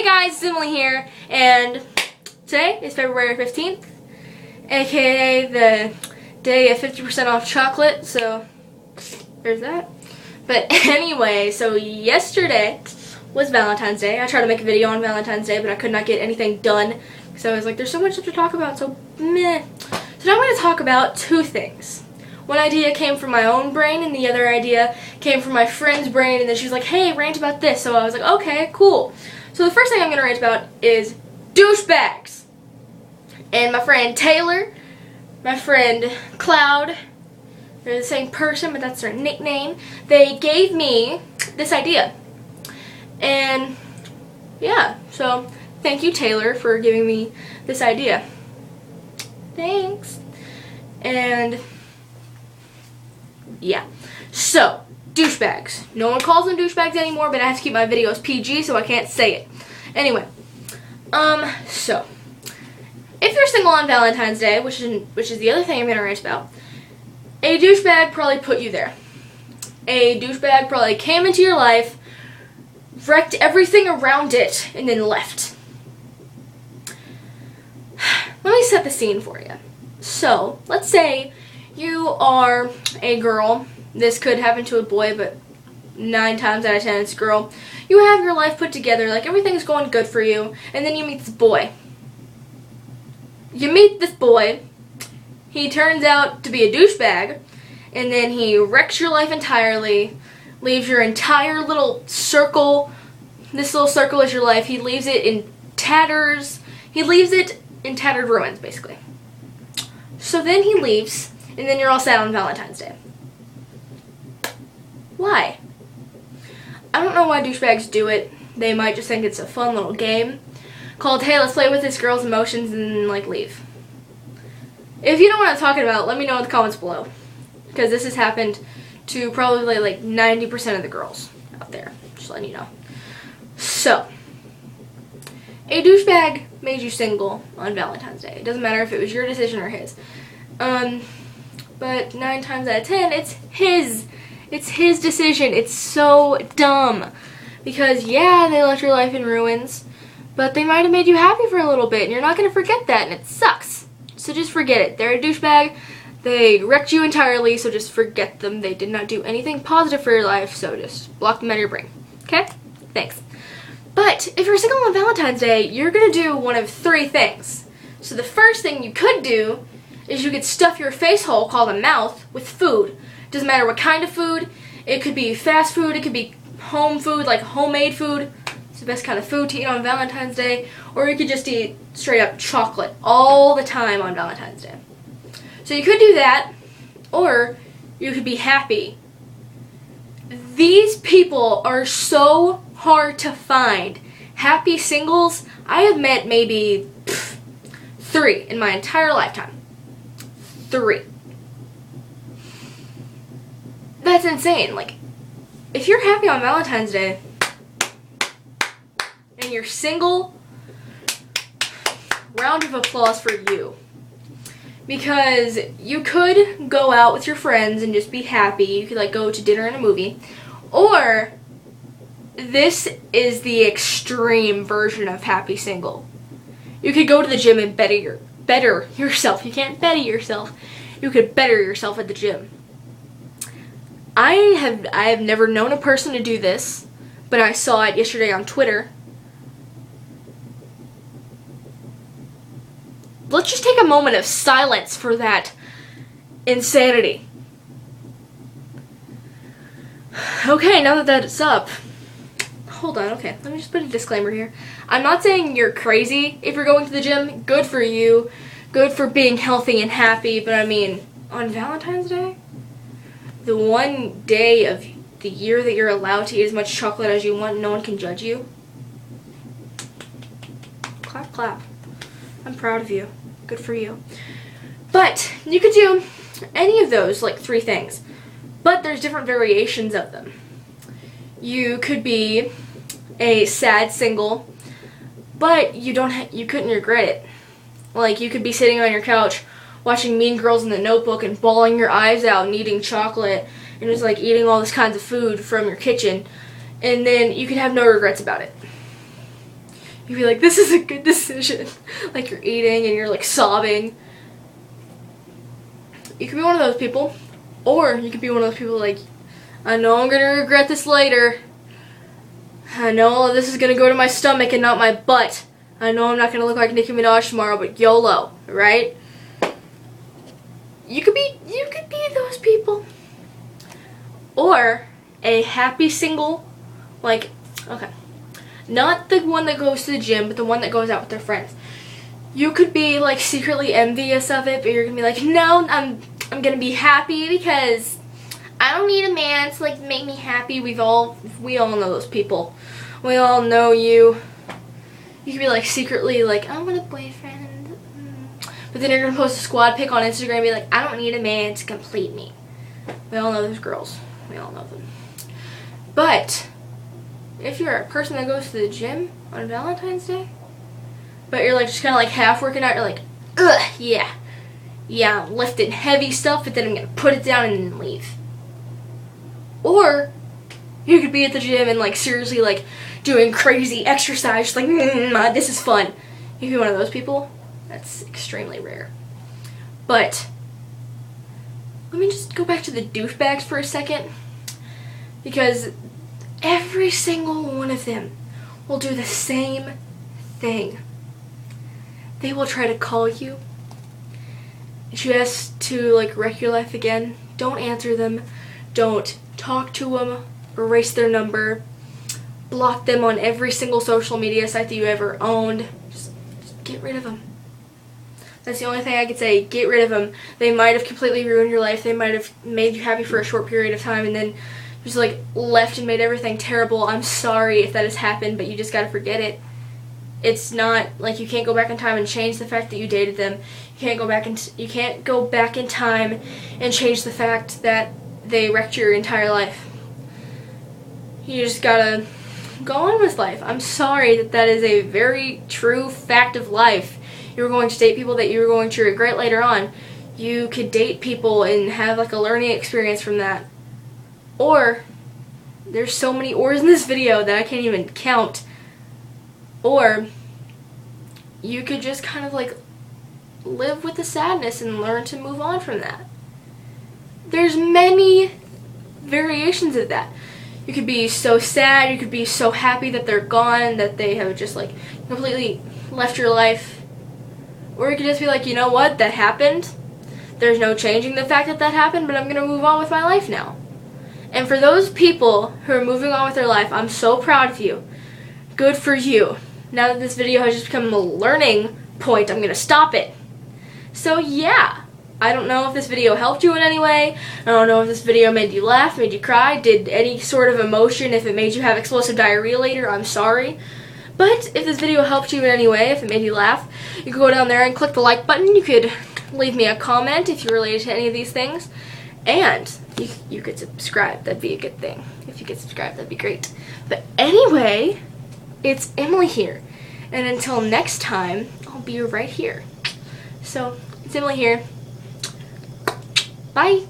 guys, Emily here, and today is February 15th, aka the day of 50% off chocolate, so there's that. But anyway, so yesterday was Valentine's Day. I tried to make a video on Valentine's Day, but I could not get anything done, so I was like, there's so much stuff to talk about, so meh. So now I'm going to talk about two things. One idea came from my own brain, and the other idea came from my friend's brain, and then she was like, hey, rant about this. So I was like, okay, cool. So the first thing I'm going to rant about is douchebags. And my friend Taylor, my friend Cloud, they're the same person, but that's their nickname. They gave me this idea. And yeah, so thank you, Taylor, for giving me this idea. Thanks. And yeah, so douchebags. No one calls them douchebags anymore, but I have to keep my videos PG, so I can't say it. Anyway, so if you're single on Valentine's Day, which is the other thing I'm gonna rant about, a douchebag probably put you there. A douchebag probably came into your life, wrecked everything around it, and then left. Let me set the scene for you. So, let's say you are a girl. This could happen to a boy, but 9 times out of 10 it's a girl. You have your life put together, like everything's going good for you, and then you meet this boy. You meet this boy, he turns out to be a douchebag, and then he wrecks your life entirely, leaves your entire little circle. This little circle is your life. He leaves it in tatters. He leaves it in tattered ruins, basically. So then he leaves, and then you're all sad on Valentine's Day. Why? I don't know why douchebags do it. They might just think it's a fun little game called, hey, let's play with this girl's emotions, and then, like, leave. If you know what I'm talking about, let me know in the comments below. Because this has happened to probably, like 90% of the girls out there. Just letting you know. So, a douchebag made you single on Valentine's Day. It doesn't matter if it was your decision or his. But 9 times out of 10, it's his. It's his decision. It's so dumb. Because, yeah, they left your life in ruins, but they might have made you happy for a little bit, and you're not going to forget that, and it sucks. So just forget it. They're a douchebag. They wrecked you entirely, so just forget them. They did not do anything positive for your life, so just block them out of your brain. Okay? Thanks. But if you're single on Valentine's Day, you're going to do one of 3 things. So the first thing you could do is you could stuff your face hole, called a mouth, with food. Doesn't matter what kind of food. It could be fast food. It could be home food, like homemade food. It's the best kind of food to eat on Valentine's Day. Or you could just eat straight up chocolate all the time on Valentine's Day. So you could do that, or you could be happy. These people are so hard to find. Happy singles, I have met maybe 3 in my entire lifetime. 3. That's insane. Like, if you're happy on Valentine's Day and you're single, round of applause for you. Because you could go out with your friends and just be happy. You could, like, go to dinner and a movie. Or this is the extreme version of happy single. You could go to the gym and better yourself. You can't better yourself. You could better yourself at the gym. I have never known a person to do this, but I saw it yesterday on Twitter. Let's just take a moment of silence for that insanity. Okay, now that that's up, hold on, okay, let me just put a disclaimer here. I'm not saying you're crazy if you're going to the gym. Good for you. Good for being healthy and happy, but I mean, on Valentine's Day, the one day of the year that you're allowed to eat as much chocolate as you want, no one can judge you. Clap, clap. I'm proud of you. Good for you. But you could do any of those, like 3 things. But there's different variations of them. You could be a sad single, but you couldn't regret it. Like, you could be sitting on your couch watching Mean Girls in the Notebook and bawling your eyes out and eating chocolate and just like eating all this kinds of food from your kitchen, and then you can have no regrets about it. You'd be like, this is a good decision. Like you're eating and you're like sobbing. You could be one of those people. Or you could be one of those people like, I know I'm gonna regret this later. I know this is gonna go to my stomach and not my butt. I know I'm not gonna look like Nicki Minaj tomorrow, but YOLO, right? You could be those people. Or a happy single, like, okay, not the one that goes to the gym, but the one that goes out with their friends. You could be like secretly envious of it, but you're gonna be like, no, I'm gonna be happy because I don't need a man to like make me happy. We all know those people. We all know you. You could be like secretly like, I want a boyfriend, but then you're gonna post a squad pic on Instagram and be like, I don't need a man to complete me. We all know those girls. We all know them. But if you're a person that goes to the gym on Valentine's Day, but you're like just kind of like half working out, you're like, ugh, yeah, I'm lifting heavy stuff, but then I'm gonna put it down and then leave. Or you could be at the gym and like seriously like doing crazy exercise, just like, this is fun. You could be one of those people. That's extremely rare. But let me just go back to the douchebags for a second, because every single one of them will do the same thing. They will try to call you just to like wreck your life again. Don't answer them. Don't talk to them. Erase their number. Block them on every single social media site that you ever owned. Just get rid of them. That's the only thing I could say. Get rid of them. They might have completely ruined your life. They might have made you happy for a short period of time and then just like left and made everything terrible. I'm sorry if that has happened, but you just gotta forget it. It's not like you can't go back in time and change the fact that you dated them. You can't go back in time and change the fact that they wrecked your entire life. You just gotta go on with life. I'm sorry that is a very true fact of life. You're going to date people that you're going to regret later on. You could date people and have like a learning experience from that. Or, there's so many ors in this video that I can't even count. Or, you could just kind of like live with the sadness and learn to move on from that. There's many variations of that. You could be so sad, you could be so happy that they're gone, that they have just like completely left your life. Or you could just be like, you know what, that happened. There's no changing the fact that that happened, but I'm going to move on with my life now. And for those people who are moving on with their life, I'm so proud of you. Good for you. Now that this video has just become a learning point, I'm going to stop it. So yeah, I don't know if this video helped you in any way. I don't know if this video made you laugh, made you cry, did any sort of emotion. If it made you have explosive diarrhea later, I'm sorry. But if this video helped you in any way, if it made you laugh, you could go down there and click the like button. You could leave me a comment if you're related to any of these things. And you could subscribe. That'd be a good thing. If you could subscribe, that'd be great. But anyway, it's Emily here. And until next time, I'll be right here. So, it's Emily here. Bye.